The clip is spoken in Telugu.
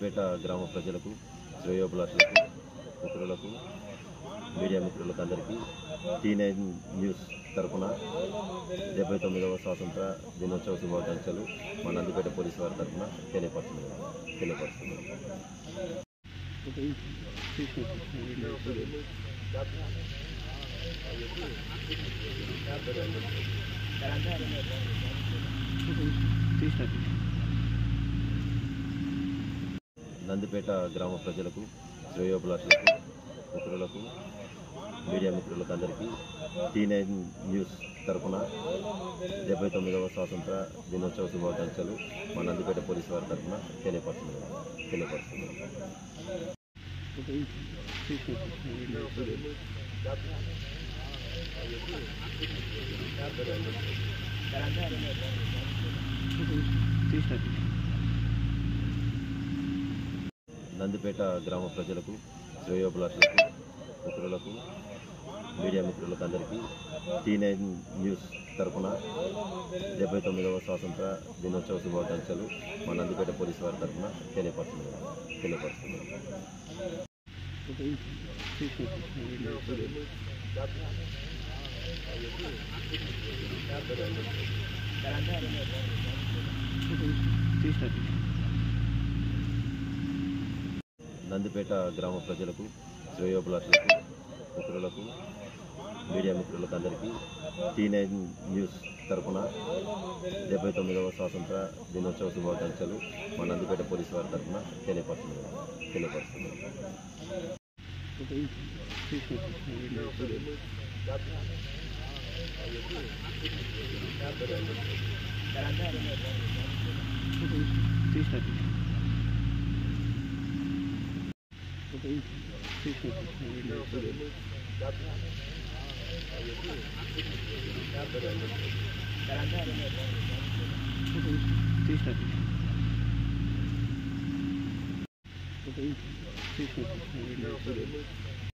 నందిపేట గ్రామ ప్రజలకు, శ్రేయోభిలాషులకు, మిత్రులకు, మీడియా మిత్రులకు అందరికీ T9 న్యూస్ తరఫున 79వ స్వాతంత్ర దినోత్సవ శుభాకాంక్షలు మా నందిపేట పోలీసు వారి తరఫున తెలియపరుస్తున్నాం. నందిపేట గ్రామ ప్రజలకు, శ్రేయోభిలాషులకు, మిత్రులకు, మీడియా మిత్రులకు అందరికీ T9 న్యూస్ తరఫున 79వ స్వాతంత్ర దినోత్సవ శుభాకాంక్షలు మా నందిపేట పోలీసు వారి తరఫున తెలియపరుస్తున్నాం. నందిపేట గ్రామ ప్రజలకు, శ్రేయోభిలాషులకు, మిత్రులకు, మీడియా మిత్రులకు అందరికీ T9 న్యూస్ తరఫున 79వ స్వాతంత్ర దినోత్సవ శుభాకాంక్షలు మా నందిపేట పోలీసు వారి తరఫున తెలియపరుస్తున్నాం. నందిపేట గ్రామ ప్రజలకు, శ్రేయోభిలాషులకు, మిత్రులకు, మీడియా మిత్రులకు అందరికీ T9 న్యూస్ తరఫున 79వ స్వాతంత్ర దినోత్సవ శుభాకాంక్షలు మా నందిపేట పోలీసు వారి తరఫున తెలియపరుస్తున్నాం.